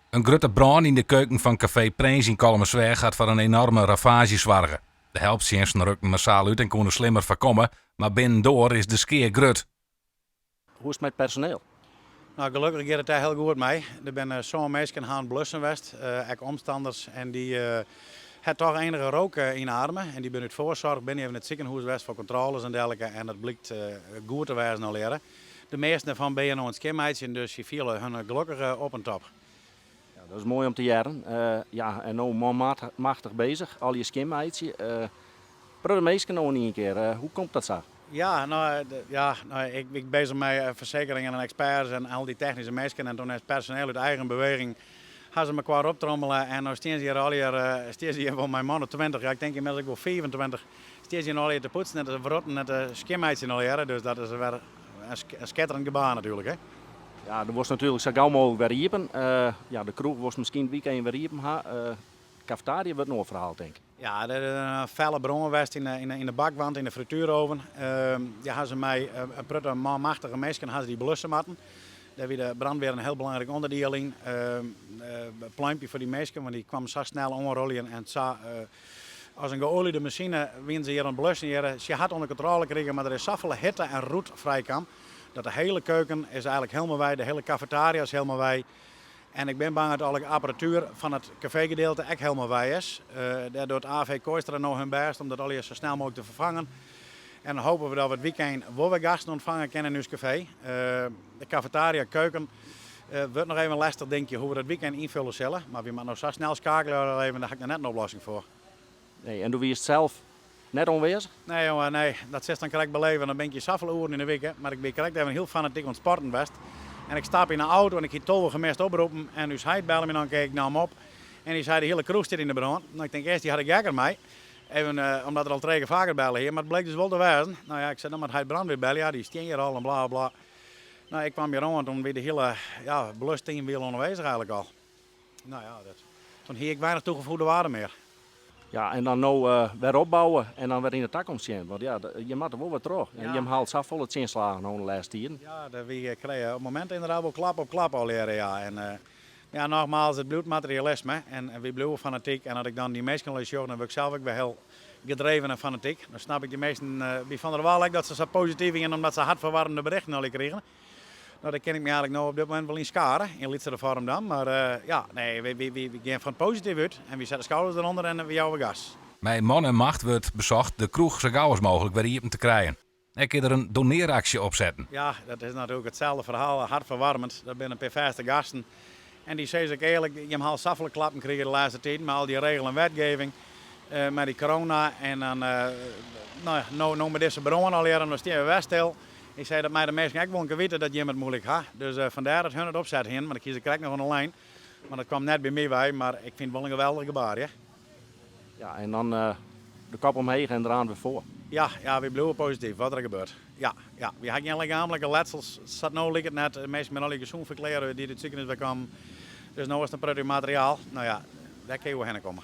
Een grote brand in de keuken van Café Prins in Kalmersweg gaat voor een enorme ravage zorgen. De helpdiensten rukken massaal uit en konden slimmer voorkomen, maar binnendoor is de skeer grut. Hoe is het met personeel? Nou, gelukkig gaat het daar heel goed mee. Er zijn zo'n mensen aan blussen geweest, ook omstanders. En die hebben toch enige rook inademen. En die zijn uit voorzorg binnen even het ziekenhuis geweest voor controles en dergelijke. En dat blijkt goed te wijzen al leren. De meeste daarvan ben je nog een skimmeidje, dus die vielen hun gelukkig op en top. Ja, dat is mooi om te jaren. Ja, en nu machtig bezig, al je skimmeidje. Pro de meesten nog niet een keer. Hoe komt dat zo? Ja, ik ben bezig met verzekeringen en experts en al die technische mensen. En toen is het personeel uit eigen beweging gaan ze elkaar optrommelen. En nu staan ze hier al hier van mijn man 20, ja, ik denk inmiddels ook wel 25, staan ze hier al hier te poetsen en te verrotten en te skimmeidje al hier. Dus dat is weer een schitterend gebaar natuurlijk. Hè. Ja, er wordt natuurlijk zo gauw mogelijk weer riepen. Ja, de kroeg wordt misschien het weekend weer riepen. De cafetaria wordt nog een verhaal, denk ik. Ja, er is een felle bron geweest in de bakwand, in de frituuroven. Die hadden ze mij een prutte machtige mensen hadden die blussen matten. Daar was de brandweer een heel belangrijk onderdeel in. Een pluimpje voor die mensen, want die kwam zo snel omrollen en zo. Als een geoliede machine wien ze hier aan het blussen. Ze had onder controle gekregen, maar er is zoveel hitte en roet vrijkwam. Dat de hele keuken is eigenlijk helemaal wij, de hele cafetaria is helemaal wij. En ik ben bang dat alle apparatuur van het cafégedeelte ook helemaal wij is. Daar doet AV Koistra nog hun best om dat al zo snel mogelijk te vervangen. En dan hopen we dat we het weekend wel weer gasten ontvangen kunnen in ons café. De cafetaria keuken wordt nog even lastig, denk je, hoe we dat weekend invullen zullen. Maar we moeten nog zo snel schakelen, daar heb ik net een oplossing voor. Nee, en doe je het zelf net onweerzig? Nee jongen, nee, dat is dan correct beleven. Dan ben je zoveel uren in de week, hè. Maar ik ben correct even heel fanatiek aan het sporten best. En ik stap in een auto en ik ga tolve gemest oproepen. En dus hij belde me dan, keek ik naar hem op. En die zei, de hele kroeg zit in de brand. Nou, ik denk eerst, die had ik jakker mee. Even, omdat er al 3 keer vaker bellen hier. Maar het bleek dus wel te wijzen. Nou ja, ik zei, dan moet hij brandweer bellen. Ja, die steen hier al en bla bla. Nou, ik kwam hier rond en toen weer de hele belusteam weer aanwezig eigenlijk al. Nou ja, toen hier ik weinig toegevoegde waarde meer. Ja, en dan nou weer opbouwen en dan weer in de toekomst zien. Want ja, je moet er wel wat terug. Ja. En je haalt zo vol het inslagen de laatste jaren. Ja, we kregen op het moment inderdaad wel klap op klap al leren, ja. En ja, nogmaals, het bloedmaterialisme. En we blijven fanatiek. En als ik dan die meesten lees, dan word ik zelf ook weer heel gedreven en fanatiek. Dan snap ik die meesten, wie van der Waal dat ze zo positief zijn omdat ze hartverwarmende berichten al kregen. Nou, dat ken ik me eigenlijk nou op dit moment wel in scharen, in lietsere vorm dan. Maar ja, nee, we gaan van het positief uit. En we zetten schouders eronder en we jouwen gas. Mijn man en macht wordt bezocht de kroeg zo gauw als mogelijk weer hier te krijgen. Ik kan er een doneeractie op zetten. Ja, dat is natuurlijk hetzelfde verhaal, hartverwarmend. Dat zijn een paar vaste gasten. En die zeggen ook eerlijk, je hebt al zoveel klappen gekregen de laatste tijd. Maar al die regel en wetgeving, met die corona. En dan, nou met deze bron al leren, dan staan we wel stil. Ik zei dat mij de mensen ook wel een keer weten dat je het moeilijk had. Dus vandaar dat hun het opzetten hin. Maar ik kies er krijg nog online. Maar dat kwam net bij mij bij. Maar ik vind het wel een geweldig gebaar. Ja, Ja, en dan de kop omheen en eraan weer voor. ja, we blijven positief wat er gebeurt. Ja, we hebben geen lichamelijke letsels. Zat nou ligt het net. De meesten met al die gezond verklaren die het ziekenhuis bij kwamen. Dus nu is het een prettig materiaal. Nou ja, daar kun je wel heen komen.